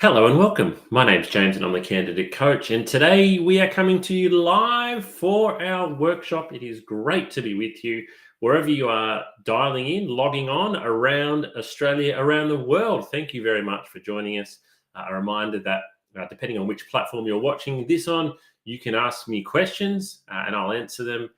Hello and welcome. My name's James and I'm the candidate coach. And today we are coming to you live for our workshop. It is great to be with you wherever you are dialing in, logging on around Australia, around the world. Thank you very much for joining us. A reminder that depending on which platform you're watching this on, you can ask me questions and I'll answer them.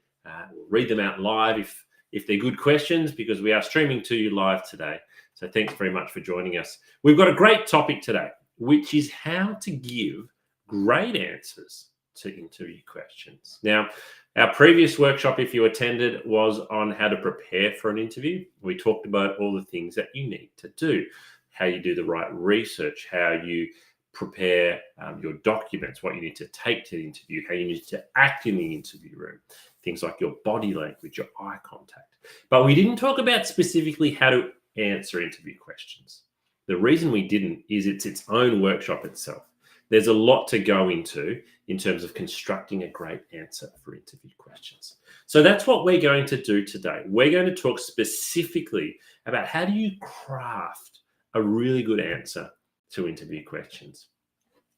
We'll read them out live if they're good questions because we are streaming to you live today. So thanks very much for joining us. We've got a great topic today, which is how to give great answers to interview questions. Now, our previous workshop, if you attended, was on how to prepare for an interview. We talked about all the things that you need to do, how you do the right research, how you prepare your documents, what you need to take to the interview, how you need to act in the interview room, things like your body language, your eye contact. But we didn't talk about specifically how to answer interview questions. The reason we didn't is it's its own workshop itself. There's a lot to go into in terms of constructing a great answer for interview questions. So that's what we're going to do today. We're going to talk specifically about how do you craft a really good answer to interview questions.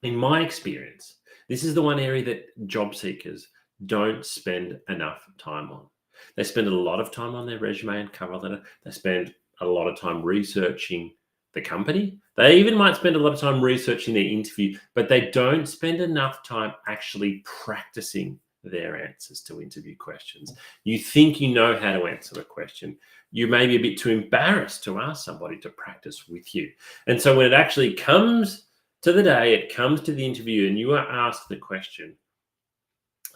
In my experience, this is the one area that job seekers don't spend enough time on. They spend a lot of time on their resume and cover letter. They spend a lot of time researching the company. They even might spend a lot of time researching their interview, but they don't spend enough time actually practicing their answers to interview questions. You think you know how to answer a question. You may be a bit too embarrassed to ask somebody to practice with you. And so when it actually comes to the day, it comes to the interview and you are asked the question,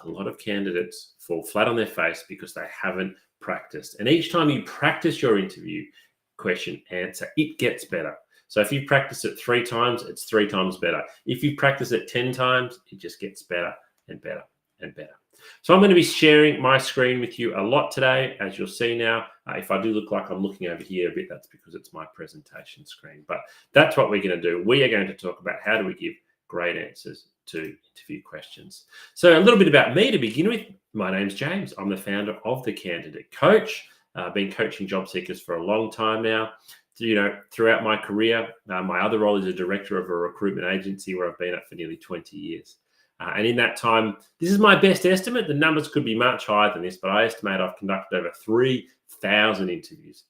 a lot of candidates fall flat on their face because they haven't practiced. And each time you practice your interview question answer, it gets better. So if you practice it 3 times, it's 3 times better. If you practice it 10 times, it just gets better and better and better. So I'm going to be sharing my screen with you a lot today, as you'll see now. If I do look like I'm looking over here a bit, that's because it's my presentation screen. But that's what we're going to do. We are going to talk about how do we give great answers to interview questions. So a little bit about me to begin with. My name's James. I'm the founder of The Candidate Coach. I've been coaching job seekers for a long time now. Throughout my career, my other role is a director of a recruitment agency where I've been at for nearly 20 years. And in that time, this is my best estimate. The numbers could be much higher than this, but I estimate I've conducted over 3,000 interviews,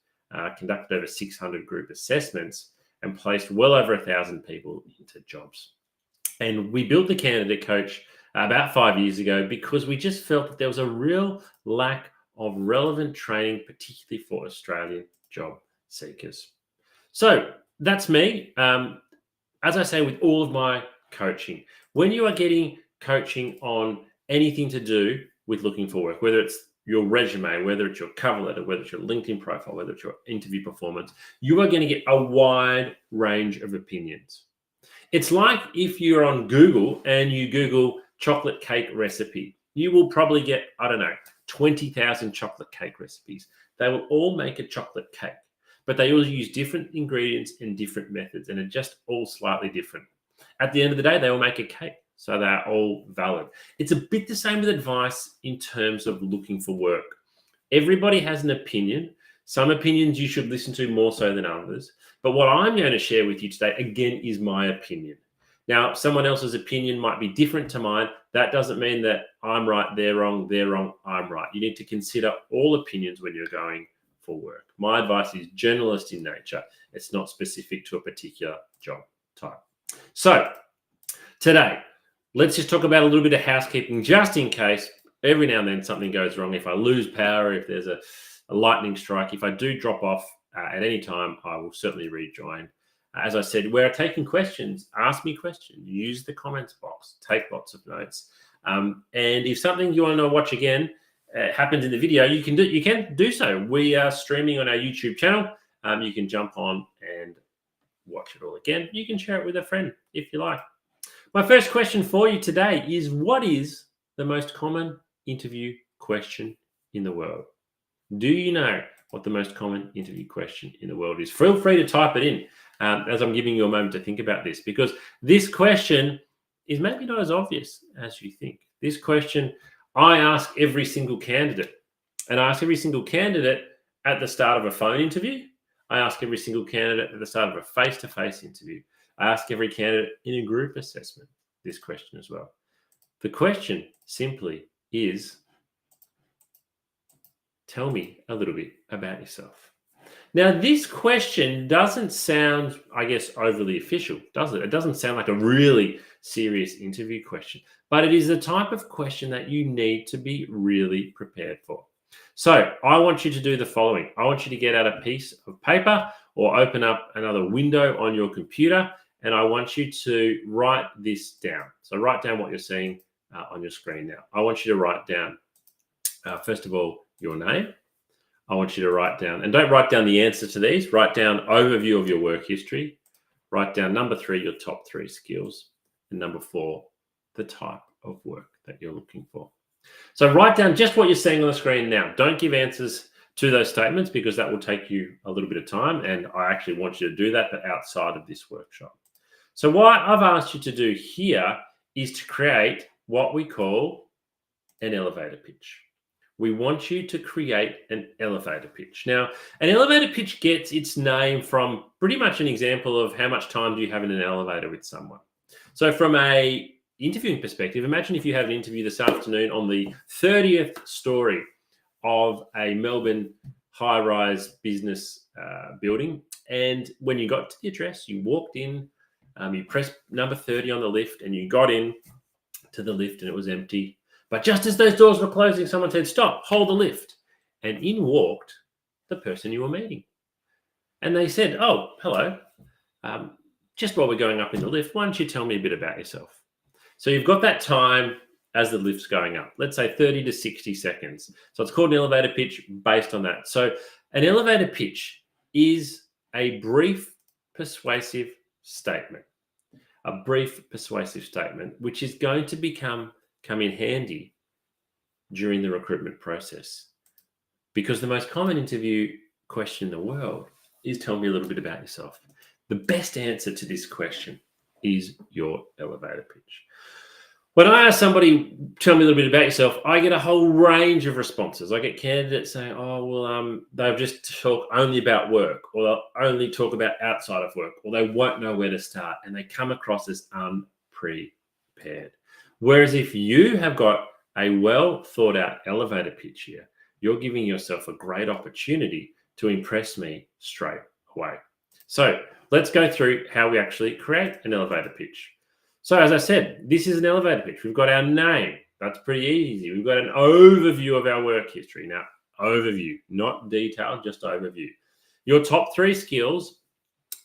conducted over 600 group assessments, and placed well over 1,000 people into jobs. And we built The Candidate Coach about 5 years ago because we just felt that there was a real lack of relevant training, particularly for Australian job seekers. So that's me. As I say with all of my coaching, when you are getting coaching on anything to do with looking for work, whether it's your resume, whether it's your cover letter, whether it's your LinkedIn profile, whether it's your interview performance, you are going to get a wide range of opinions. It's like if you're on Google and you Google chocolate cake recipe, you will probably get, 20,000 chocolate cake recipes. They will all make a chocolate cake, but they all use different ingredients and different methods, and are just all slightly different. At the end of the day, they will make a cake, so they're all valid. It's a bit the same with advice in terms of looking for work. Everybody has an opinion. Some opinions you should listen to more so than others. But what I'm going to share with you today, again, is my opinion. Now, someone else's opinion might be different to mine. That doesn't mean that I'm right, they're wrong, I'm right. You need to consider all opinions when you're going for work. My advice is generalist in nature. It's not specific to a particular job type. So today, let's just talk about a little bit of housekeeping, just in case every now and then something goes wrong. If I lose power, if there's a lightning strike, if I do drop off at any time, I will certainly rejoin. As I said, we're taking questions. Ask me questions. Use the comments box. Take lots of notes. And if something you want to watch again happens in the video, you can do so. We are streaming on our YouTube channel. You can jump on and watch it all again. You can share it with a friend if you like. My first question for you today is, what is the most common interview question in the world? Do you know what the most common interview question in the world is? Feel free to type it in as I'm giving you a moment to think about this, because this question is maybe not as obvious as you think. This question I ask every single candidate, and I ask every single candidate at the start of a phone interview. I ask every single candidate at the start of a face-to-face interview. I ask every candidate in a group assessment this question as well. The question simply is, tell me a little bit about yourself. Now, this question doesn't sound, I guess, overly official, does it? It doesn't sound like a really serious interview question, but it is the type of question that you need to be really prepared for. So I want you to do the following. I want you to get out a piece of paper or open up another window on your computer, and I want you to write this down. So write down what you're seeing on your screen now. I want you to write down, first of all, your name. I want you to write down, and don't write down the answer to these, write down overview of your work history. Write down number 3, your top 3 skills, and number 4, the type of work that you're looking for. So write down just what you're seeing on the screen now. Don't give answers to those statements because that will take you a little bit of time, and I actually want you to do that, but outside of this workshop. So what I've asked you to do here is to create what we call an elevator pitch. We want you to create an elevator pitch. Now, an elevator pitch gets its name from pretty much an example of how much time do you have in an elevator with someone. So from a interviewing perspective, imagine if you had an interview this afternoon on the 30th story of a Melbourne high-rise business building. And when you got to the address, you walked in, you pressed number 30 on the lift, and you got in to the lift and it was empty. But just as those doors were closing, someone said, "Stop, hold the lift." And in walked the person you were meeting. And they said, "Oh, hello. Just while we're going up in the lift, why don't you tell me a bit about yourself?" So you've got that time as the lift's going up, let's say 30 to 60 seconds. So it's called an elevator pitch based on that. So an elevator pitch is a brief, persuasive statement, which is going to come in handy during the recruitment process. Because the most common interview question in the world is, tell me a little bit about yourself. The best answer to this question is your elevator pitch. When I ask somebody, tell me a little bit about yourself, I get a whole range of responses. I get candidates saying, "Oh, well, they'll just talk only about work, or they'll only talk about outside of work, or they won't know where to start," and they come across as unprepared. Whereas if you have got a well thought out elevator pitch here, you're giving yourself a great opportunity to impress me straight away. So let's go through how we actually create an elevator pitch. So as I said, this is an elevator pitch. We've got our name. That's pretty easy. We've got an overview of our work history. Now, overview, not detail, just overview. Your top 3 skills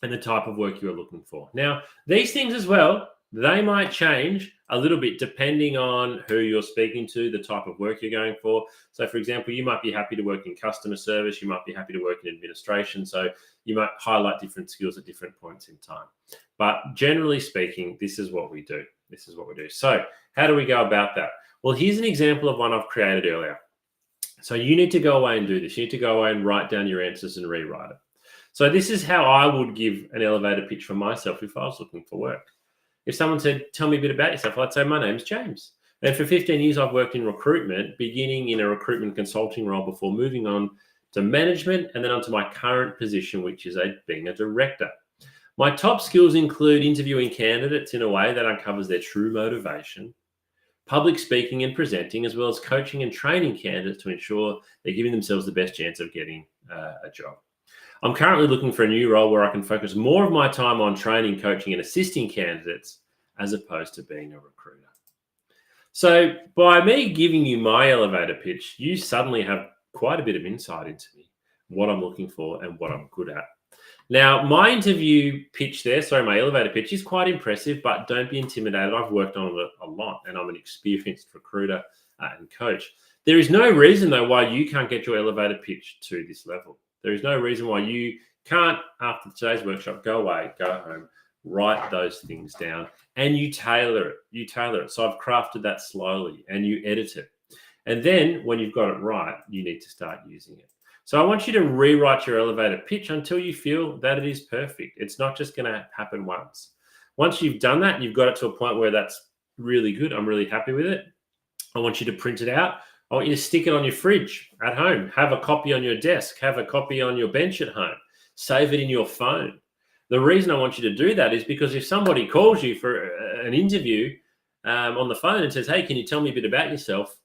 and the type of work you're looking for. Now, these things as well, they might change a little bit depending on who you're speaking to, the type of work you're going for. So, for example, you might be happy to work in customer service. You might be happy to work in administration. So you might highlight different skills at different points in time. But generally speaking, this is what we do. So how do we go about that? Well, here's an example of one I've created earlier. So you need to go away and do this. You need to go away and write down your answers and rewrite it. So this is how I would give an elevator pitch for myself if I was looking for work. If someone said, "Tell me a bit about yourself," I'd say, "My name's James. And for 15 years, I've worked in recruitment, beginning in a recruitment consulting role before moving on to management and then onto my current position, which is being a director. My top skills include interviewing candidates in a way that uncovers their true motivation, public speaking and presenting, as well as coaching and training candidates to ensure they're giving themselves the best chance of getting a job. I'm currently looking for a new role where I can focus more of my time on training, coaching, and assisting candidates as opposed to being a recruiter." So by me giving you my elevator pitch, you suddenly have quite a bit of insight into me, what I'm looking for and what I'm good at. Now, my interview pitch there, my elevator pitch is quite impressive, but don't be intimidated. I've worked on it a lot and I'm an experienced recruiter and coach. There is no reason, though, why you can't get your elevator pitch to this level. There is no reason why you can't, after today's workshop, go away, go home, write those things down, and you tailor it. So I've crafted that slowly and you edit it. And then when you've got it right, you need to start using it. So I want you to rewrite your elevator pitch until you feel that it is perfect. It's not just going to happen once. Once you've done that, you've got it to a point where that's really good. I'm really happy with it. I want you to print it out. I want you to stick it on your fridge at home. Have a copy on your desk. Have a copy on your bench at home. Save it in your phone. The reason I want you to do that is because if somebody calls you for an interview on the phone and says, hey, can you tell me a bit about yourself?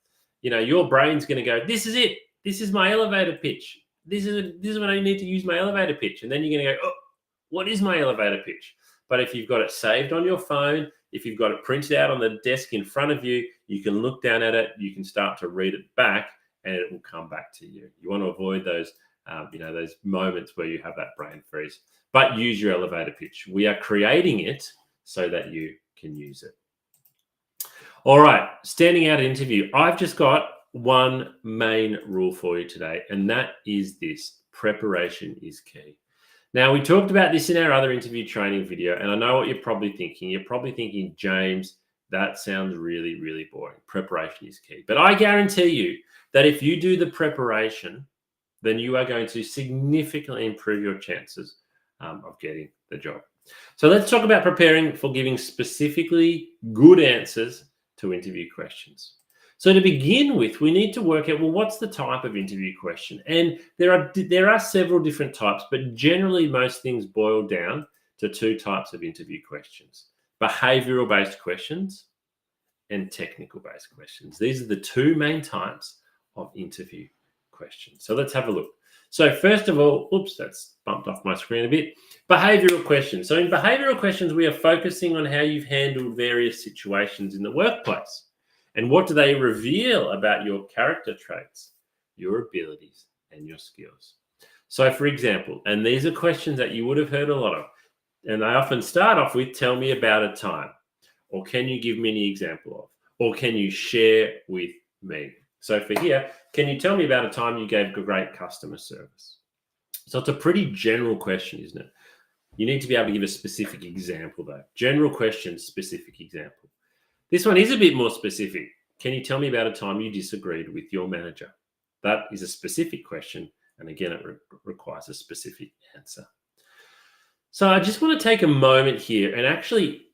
Your brain's going to go, this is it. This is my elevator pitch. This is when I need to use my elevator pitch. And then you're going to go, oh, what is my elevator pitch? But if you've got it saved on your phone, if you've got it printed out on the desk in front of you, you can look down at it, you can start to read it back, and it will come back to you. You want to avoid those, those moments where you have that brain freeze. But use your elevator pitch. We are creating it so that you can use it. All right, standing out interview. I've just got one main rule for you today, and that is this: preparation is key. Now, we talked about this in our other interview training video, and I know what you're probably thinking. You're probably thinking, James, that sounds really, really boring. Preparation is key. But I guarantee you that if you do the preparation, then you are going to significantly improve your chances of getting the job. So let's talk about preparing for giving specifically good answers to interview questions. So to begin with, we need to work out, well, what's the type of interview question? And there are several different types, but generally most things boil down to two types of interview questions: behavioral-based questions and technical-based questions. These are the two main types of interview questions. So let's have a look. So first of all, oops, that's bumped off my screen a bit. Behavioral questions. So in behavioral questions, we are focusing on how you've handled various situations in the workplace. And what do they reveal about your character traits, your abilities, and your skills? So for example, and these are questions that you would have heard a lot of, and they often start off with, tell me about a time, or can you give me an example of, or can you share with me? So for here, can you tell me about a time you gave great customer service? So it's a pretty general question, isn't it? You need to be able to give a specific example though. General question, specific example. This one is a bit more specific. Can you tell me about a time you disagreed with your manager? That is a specific question. And again, it requires a specific answer. So I just want to take a moment here and actually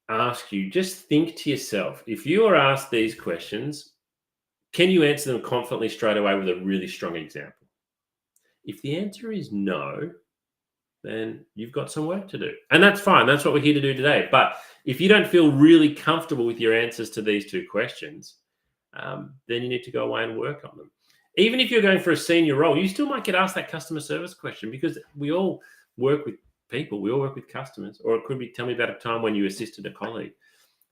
ask you, just think to yourself, if you are asked these questions, can you answer them confidently straight away with a really strong example? If the answer is no, then you've got some work to do. And that's fine. That's what we're here to do today. But if you don't feel really comfortable with your answers to these two questions, then you need to go away and work on them. Even if you're going for a senior role, you still might get asked that customer service question, because we all work with people. We all work with customers. Or it could be, tell me about a time when you assisted a colleague.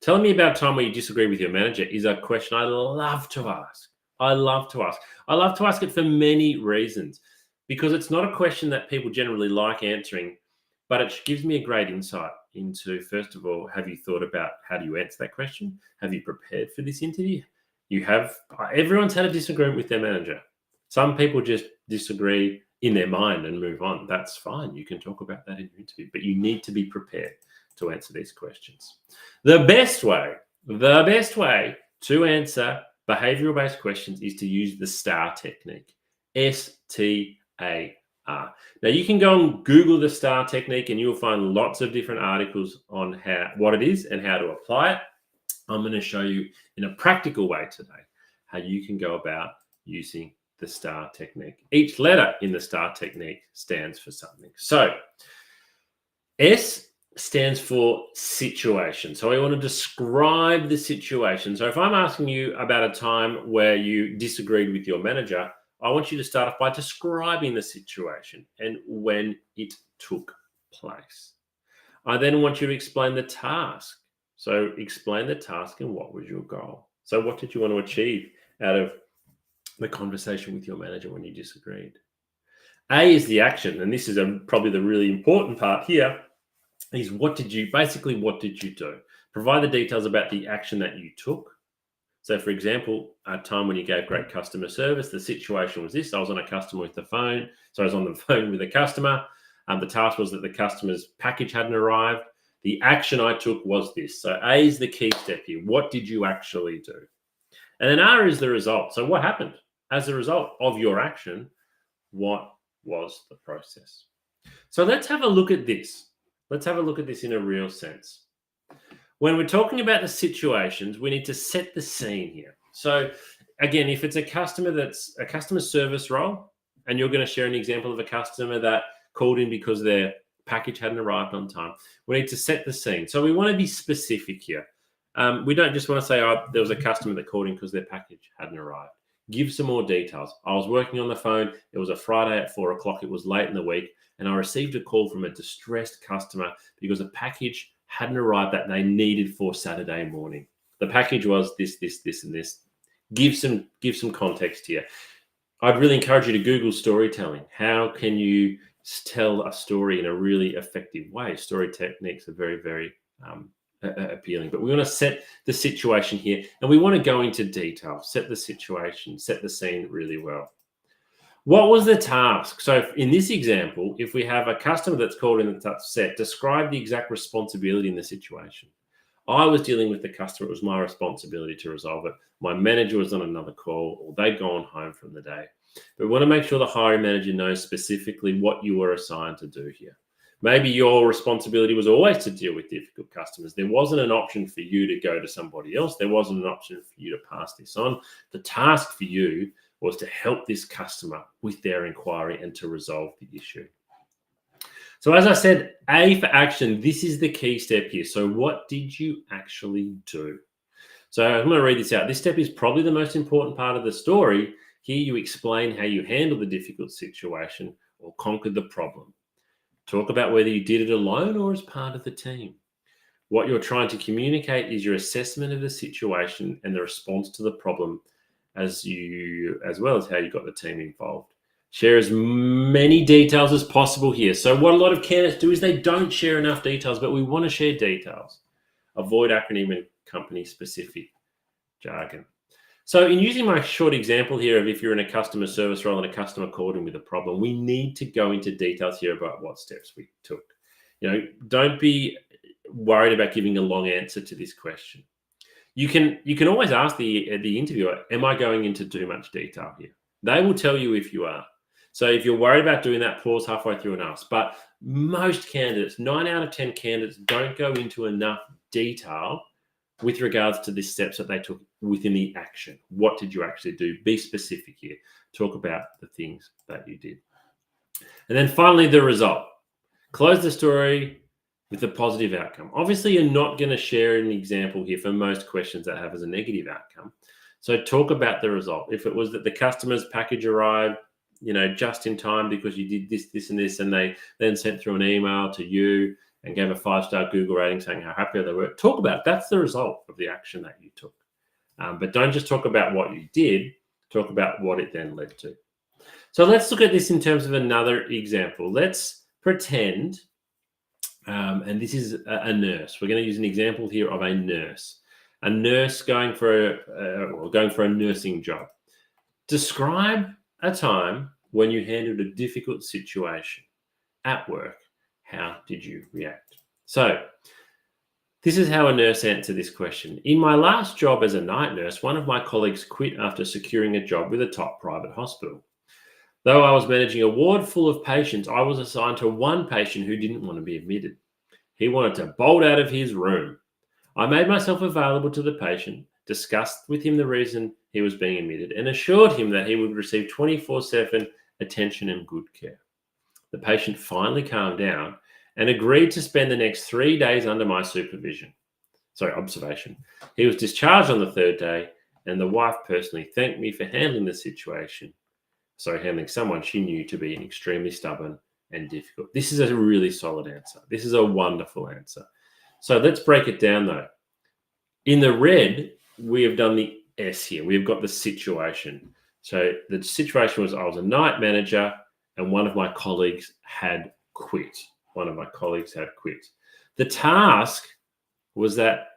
Telling me about a time where you disagree with your manager is a question I love to ask. I love to ask it for many reasons, because it's not a question that people generally like answering, but it gives me a great insight into, first of all, have you thought about how do you answer that question? Have you prepared for this interview? Everyone's had a disagreement with their manager. Some people just disagree in their mind and move on. That's fine. You can talk about that in your interview, but you need to be prepared to answer these questions. The best way to answer behavioral-based questions is to use the STAR technique, STAR. Now, you can go and Google the STAR technique and you'll find lots of different articles on what it is and how to apply it. I'm going to show you in a practical way today how you can go about using the STAR technique. Each letter in the STAR technique stands for something. So, S stands for situation. So I want to describe the situation. So if I'm asking you about a time where you disagreed with your manager, I want you to start off by describing the situation and when it took place. I then want you to explain the task. So explain the task and what was your goal. So what did you want to achieve out of the conversation with your manager when you disagreed? A is the action, and this is probably the really important part here, is what did you do? Provide the details about the action that you took. So for example, a time when you gave great customer service, the situation was this: I was on the phone with a customer. The task was that the customer's package hadn't arrived. The action I took was this. So A is the key step here. What did you actually do? And then R is the result. So what happened as a result of your action? What was the process? So let's have a look at this. Let's have a look at this in a real sense. When we're talking about the situations, we need to set the scene here. So again, if it's a customer that's a customer service role, and you're going to share an example of a customer that called in because their package hadn't arrived on time. We need to set the scene. So we want to be specific here. We don't just want to say, oh, there was a customer that called in because their package hadn't arrived. Give some more details. I was working on the phone. It was a Friday at 4 o'clock. It was late in the week. And I received a call from a distressed customer because a package hadn't arrived that they needed for Saturday morning. The package was this, and this. Give some context here. I'd really encourage you to Google storytelling. How can you tell a story in a really effective way? Story techniques are very, very appealing. But we want to set the situation here, and we want to go into detail, set the situation, set the scene really well. What was the task? So in this example, if we have a customer that's called in that's upset, describe the exact responsibility in the situation. I was dealing with the customer. It was my responsibility to resolve it. My manager was on another call, or they'd gone home from the day. But we want to make sure the hiring manager knows specifically what you were assigned to do here. Maybe your responsibility was always to deal with difficult customers. There wasn't an option for you to go to somebody else. There wasn't an option for you to pass this on. The task for you was to help this customer with their inquiry and to resolve the issue. So as I said, A for action, this is the key step here. So what did you actually do? So I'm going to read this out. This step is probably the most important part of the story. Here you explain how you handled the difficult situation or conquered the problem. Talk about whether you did it alone or as part of the team. What you're trying to communicate is your assessment of the situation and the response to the problem, as well as how you got the team involved. Share as many details as possible here. So what a lot of candidates do is they don't share enough details, but we want to share details. Avoid acronym and company-specific jargon. So in using my short example here of if you're in a customer service role and a customer called in with a problem, we need to go into details here about what steps we took. Don't be worried about giving a long answer to this question. You can always ask the interviewer, am I going into too much detail here? They will tell you if you are. So if you're worried about doing that, pause halfway through and ask. But most candidates, 9 out of 10 candidates, don't go into enough detail with regards to the steps that they took within the action. What did you actually do? Be specific here. Talk about the things that you did. And then finally, the result. Close the story with a positive outcome. Obviously, you're not going to share an example here for most questions that have as a negative outcome. So talk about the result. If it was that the customer's package arrived, just in time because you did this, and this, and they then sent through an email to you and gave a 5-star Google rating saying how happy they were. Talk about it. That's the result of the action that you took. But don't just talk about what you did. Talk about what it then led to. So let's look at this in terms of another example. Let's pretend, and this is a nurse. We're going to use an example here of a nurse going for a nursing job. Describe a time when you handled a difficult situation at work. How did you react? So this is how a nurse answered this question. In my last job as a night nurse, one of my colleagues quit after securing a job with a top private hospital. Though I was managing a ward full of patients, I was assigned to one patient who didn't want to be admitted. He wanted to bolt out of his room. I made myself available to the patient, discussed with him the reason he was being admitted, and assured him that he would receive 24/7 attention and good care. The patient finally calmed down and agreed to spend the next 3 days under my observation. He was discharged on the 3rd day, and the wife personally thanked me for handling someone she knew to be extremely stubborn and difficult. This is a really solid answer. This is a wonderful answer. So let's break it down though. In the red, we have done the S here. We've got the situation. So the situation was I was a night manager and one of my colleagues had quit. The task was that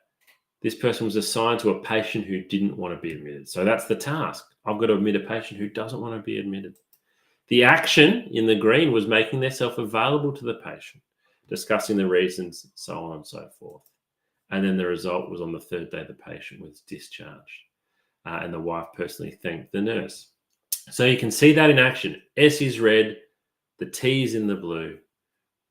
this person was assigned to a patient who didn't want to be admitted. So that's the task. I've got to admit a patient who doesn't want to be admitted. The action in the green was making themselves available to the patient, discussing the reasons, so on and so forth. And then the result was on the 3rd day, the patient was discharged. And the wife personally thanked the nurse. So you can see that in action. S is red, the T is in the blue,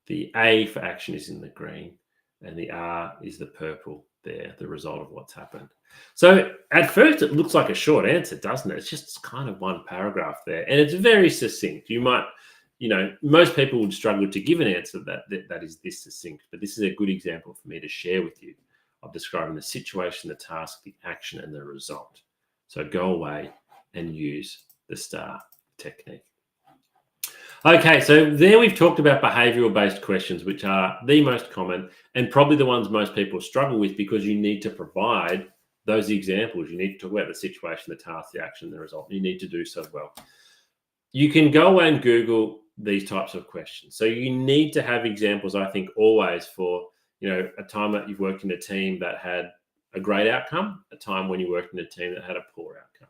the A for action is in the green, and the R is the purple there, the result of what's happened. So at first it looks like a short answer, doesn't it? It's just kind of one paragraph there, and it's very succinct. You might most people would struggle to give an answer that is this succinct, but this is a good example for me to share with you of describing the situation, the task, the action, and the result. So go away and use the STAR technique. Okay, so there we've talked about behavioral-based questions, which are the most common and probably the ones most people struggle with, because you need to provide those examples. You need to talk about the situation, the task, the action, the result. You need to do so well. You can go away and Google these types of questions. So you need to have examples, I think, always for, a time that you've worked in a team that had a great outcome, a time when you worked in a team that had a poor outcome,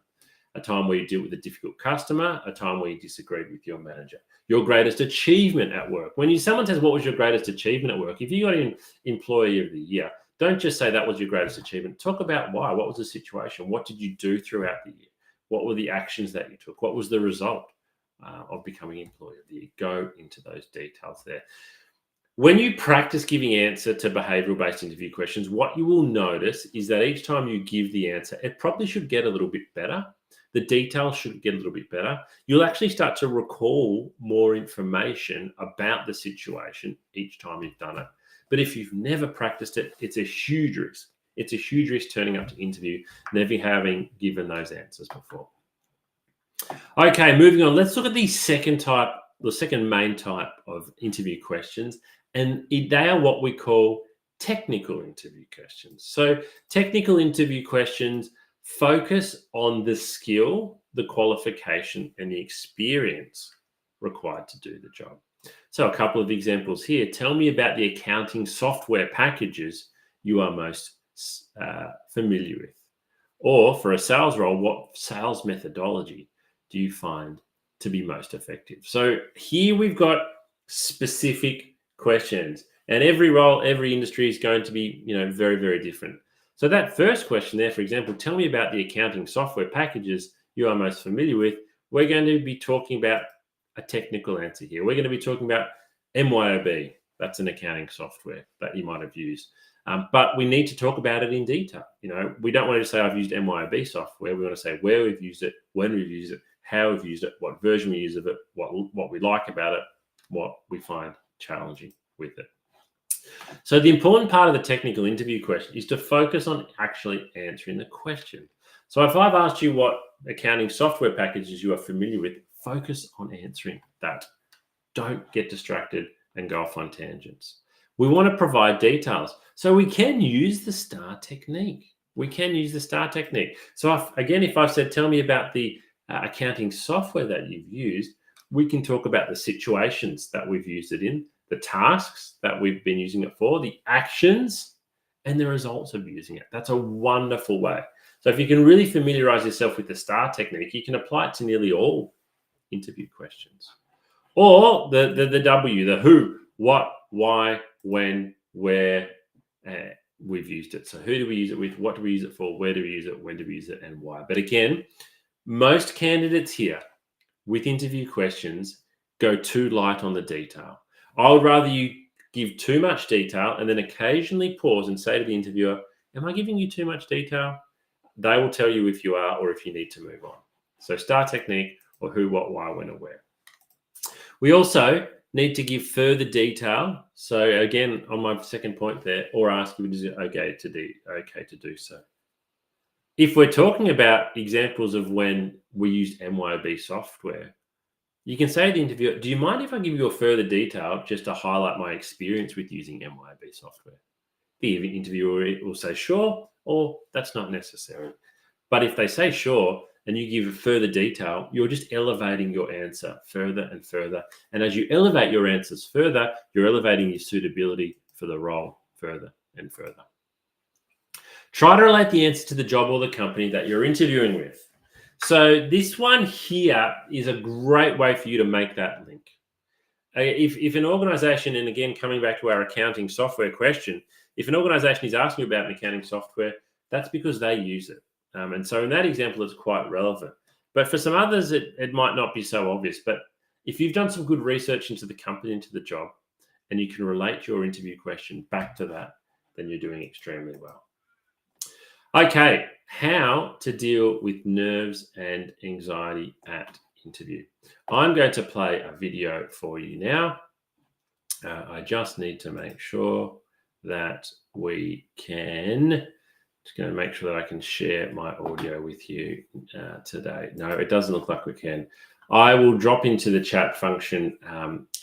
a time where you deal with a difficult customer, a time where you disagreed with your manager, your greatest achievement at work. When someone says, what was your greatest achievement at work? If you got an employee of the year, don't just say that was your greatest achievement. Talk about why. What was the situation? What did you do throughout the year? What were the actions that you took? What was the result of becoming employee of the year? Go into those details there. When you practice giving answer to behavioral-based interview questions, what you will notice is that each time you give the answer, it probably should get a little bit better. The details should get a little bit better. You'll actually start to recall more information about the situation each time you've done it. But if you've never practiced it, it's a huge risk. It's a huge risk turning up to interview, never having given those answers before. Okay, moving on. Let's look at the second main type of interview questions, and they are what we call technical interview questions. So technical interview questions focus on the skill, the qualification, and the experience required to do the job. So a couple of examples here. Tell me about the accounting software packages you are most familiar with. Or for a sales role, what sales methodology do you find to be most effective? So here we've got specific questions, and every role, every industry is going to be, very, very different. So that first question there, for example, tell me about the accounting software packages you are most familiar with. We're going to be talking about a technical answer here. We're going to be talking about MYOB. That's an accounting software that you might have used. But we need to talk about it in detail. We don't want to just say I've used MYOB software. We want to say where we've used it, when we've used it, how we've used it, what version we use of it, what we like about it, what we find challenging with it. So the important part of the technical interview question is to focus on actually answering the question. So if I've asked you what accounting software packages you are familiar with, focus on answering that. Don't get distracted and go off on tangents. We want to provide details. So we can use the STAR technique. So if I've said, tell me about the accounting software that you've used, we can talk about the situations that we've used it in, the tasks that we've been using it for, the actions, and the results of using it. That's a wonderful way. So if you can really familiarize yourself with the STAR technique, you can apply it to nearly all interview questions. Or the W, the who, what, why, when, where, we've used it. So who do we use it with? What do we use it for? Where do we use it? When do we use it? And why? But again, most candidates here with interview questions go too light on the detail. I would rather you give too much detail and then occasionally pause and say to the interviewer, am I giving you too much detail? They will tell you if you are or if you need to move on. So STAR technique, or who, what, why, when, or where. We also need to give further detail. So again, on my second point there, or ask if it is okay to do so. If we're talking about examples of when we used MYOB software, you can say to the interviewer, do you mind if I give you a further detail just to highlight my experience with using MYOB software? The interviewer will say sure, or that's not necessary. But if they say sure, and you give further detail, you're just elevating your answer further and further. And as you elevate your answers further, you're elevating your suitability for the role further and further. Try to relate the answer to the job or the company that you're interviewing with. So this one here is a great way for you to make that link. If an organization, and again, coming back to our accounting software question, if an organization is asking about an accounting software, that's because they use it. And so in that example, it's quite relevant. But for some others, it might not be so obvious. But if you've done some good research into the company, into the job, and you can relate your interview question back to that, then you're doing extremely well. Okay, how to deal with nerves and anxiety at interview. I'm going to play a video for you now. I just need to make sure that we can. Just going to make sure that I can share my audio with you today. No, it doesn't look like we can. I will drop into the chat function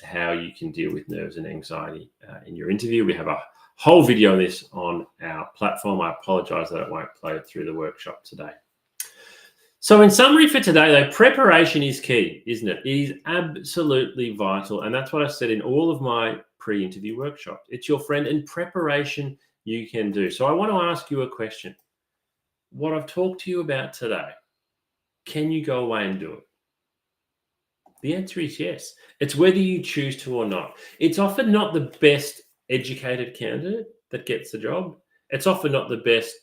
how you can deal with nerves and anxiety in your interview. We have a whole video on this on our platform. I apologize that it won't play through the workshop today. So in summary for today, though, preparation is key, isn't it? It is absolutely vital. And that's what I said in all of my pre-interview workshops. It's your friend, and preparation you can do. So I want to ask you a question. What I've talked to you about today, can you go away and do it? The answer is yes. It's whether you choose to or not. It's often not the best educated candidate that gets the job. It's often not the best,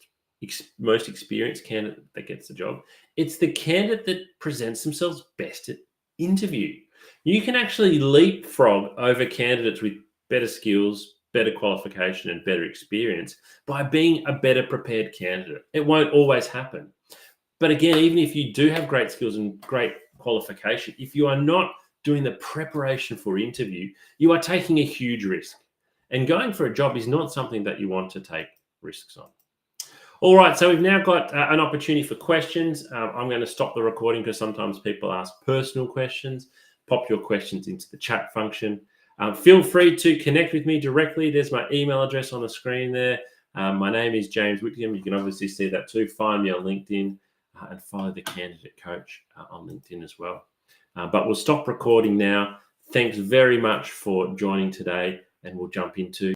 most experienced candidate that gets the job. It's the candidate that presents themselves best at interview. You can actually leapfrog over candidates with better skills, better qualification, and better experience by being a better prepared candidate. It won't always happen. But again, even if you do have great skills and great qualification, if you are not doing the preparation for interview, you are taking a huge risk. And going for a job is not something that you want to take risks on. All right, so we've now got an opportunity for questions. I'm going to stop the recording because sometimes people ask personal questions. Pop your questions into the chat function. Feel free to connect with me directly. There's my email address on the screen there. My name is James Whittingham. You can obviously see that too. Find me on LinkedIn and follow the Candidate Coach on LinkedIn as well. But we'll stop recording now. Thanks very much for joining today, and we'll jump into